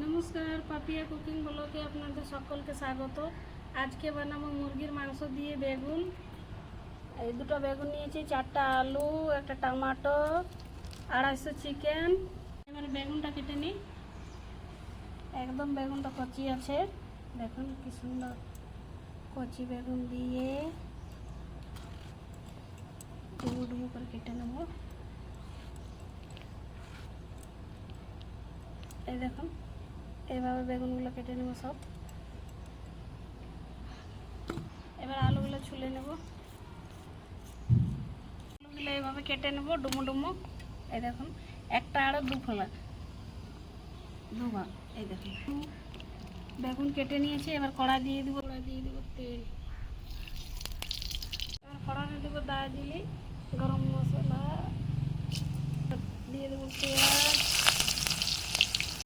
নমস্কার, পাপিয়া কুকিং ব্লগে আপনাদের সকলকে স্বাগত। আজকে বানাবো মুরগির মাংস দিয়ে বেগুন। এই দুটো বেগুন নিয়েছি, 4টা আলু, একটা টমেটো, 250 চিকেন। এবারে বেগুনটা কেটে নিই। একদম বেগুনটা কচি আছে, দেখুন কি সুন্দর কচি বেগুন দিয়ে ডুবো ডুবো করে কেটে নেব। এই দেখুন, এইভাবে বেগুনগুলো কেটে নেব সব। এবার আলুগুলো ছুলে নেব। আলুগুলো এইভাবে কেটে নেব ডুমো ডুমো। এই দেখুন, একটা আরও দুভাগ। এই দেখুন, বেগুন কেটে নিয়েছি। এবার কড়া দিয়ে দেবো তেল। এবার কড়াতে দেবো দারচিনি, গরম মশলা দিয়ে দেবো, পেঁয়াজ,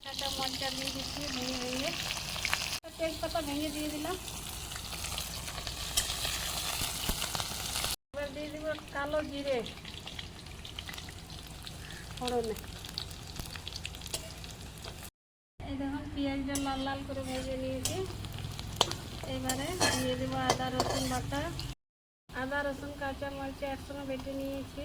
কাঁচা মরিচা দিয়ে দিচ্ছি ভেঙে। তেজপাতা ভেঙে দিয়ে দিলাম। এবার দিয়ে দেবো কালো জিরে ফোড়নে। এই দেখুন, পেঁয়াজটা লাল লাল করে ভেজে নিয়েছি। এবারে দিয়ে দেবো আদা রসুন বাটা। আদা রসুন কাঁচা মরিচ একসঙ্গে বেটে নিয়েছি।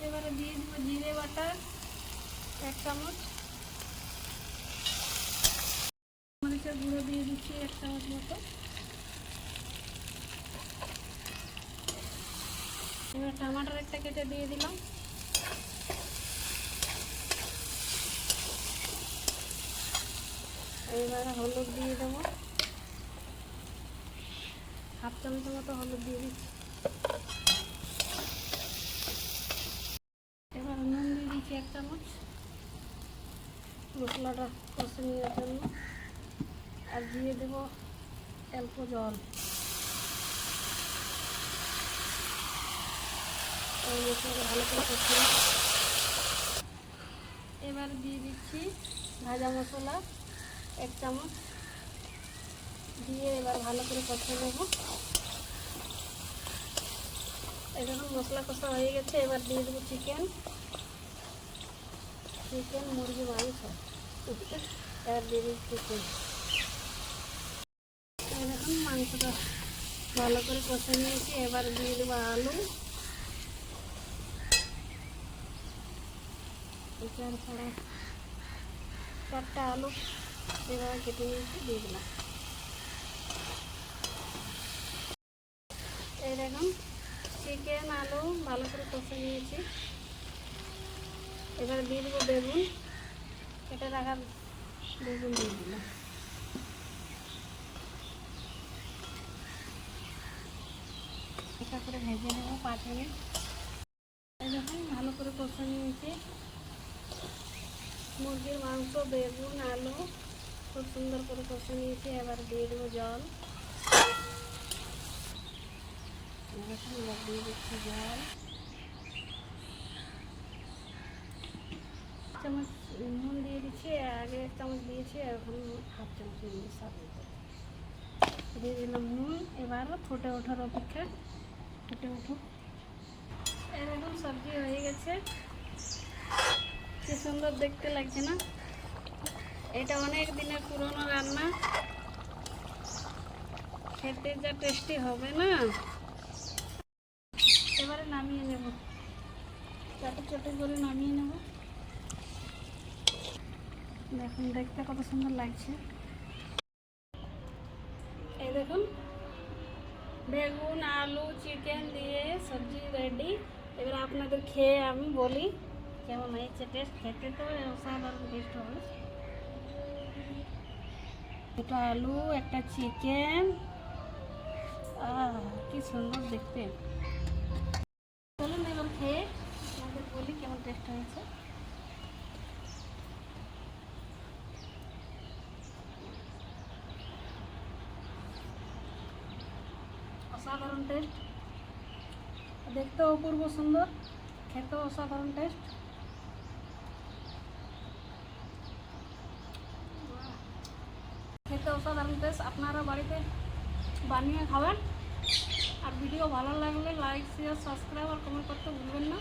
এবারে দিয়ে দেবো জিরে বাটা 1 চামচ, মরিচের গুঁড়ো দিয়ে দিচ্ছি 1 চামচ মতো। এবার টমাটোর একটা কেটে দিয়ে দিলাম। এবারে হলুদ দিয়ে দেবো, 1/2 চামচের মতো হলুদ দিয়ে দিচ্ছি। এবার নুন দিয়ে দিচ্ছি 1 চামচ মশলাটা কষে নেওয়ার জন্য। আর দিয়ে দেবো অল্প জল। এই মশলাটা ভালো করে কষে। এবার দিয়ে দিচ্ছি ভাজা মশলা 1 চামচ দিয়ে এবার ভালো করে কষে নেব। এই দেখুন, মশলা কষা হয়ে গেছে। এবার দিয়ে দেবো চিকেন মুরগি মাংস। এবার দিয়ে দিচ্ছি চিকেন। এই দেখুন, মাংসটা ভালো করে কষে নিয়েছি। এবার দিয়ে দেবো আলু, 4টা আলু এবার কেটে নিয়েছি, দিয়ে দিলাম। এই দেখুন, চিকেন আলু ভালো করে কষে নিয়েছি। এবার দিয়ে দেবো বেগুন, কেটে রাখা বেগুন দিয়ে দিলাম। এটা করে ভেজে নেব 5 মিনিট। এই দেখুন, ভালো করে কষে নিয়েছি। মুরগির মাংস, বেগুন, আলু খুব সুন্দর করে কষে নিয়েছি। এবার দিয়ে দেবো জল। এবার দিয়ে দিচ্ছি জল। 1 চামচ নুন দিয়ে দিচ্ছি। আগে 1 চামচ দিয়েছি, এখন 1/2 চামচ দিয়ে দিলাম নুন। এবার ফুটে ওঠার অপেক্ষা, ফুটে উঠুক। এরকম সবজি হয়ে গেছে, কি সুন্দর দেখতে লাগছে না? এটা অনেক দিনের পুরনো রান্না, খেতে যা টেস্টি হবে না। এবারে নামিয়ে নেব, চাটে চাটে করে নামিয়ে নেব। দেখুন, দেখতে কত সুন্দর লাগছে। এই দেখুন, বেগুন আলু চিকেন দিয়ে সবজি রেডি। এবার আপনাদের খেয়ে আমি বলি কেমন হয়েছে টেস্ট। খেতে তো অসাধারণ টেস্ট হবে। দুটো আলু, একটা চিকেন, কি সুন্দর দেখতে। চলুন এবার খেয়ে আপনাদের বলি কেমন টেস্ট হয়েছে। অসাধারণ টেস্ট, দেখতেও অপূর্ব সুন্দর, খেতেও অসাধারণ টেস্ট। খেতে অসাধারণ টেস্ট। আপনারা বাড়িতে বানিয়ে খাবেন। আর ভিডিও ভালো লাগলে লাইক শেয়ার সাবস্ক্রাইব আর কমেন্ট করতে ভুলবেন না।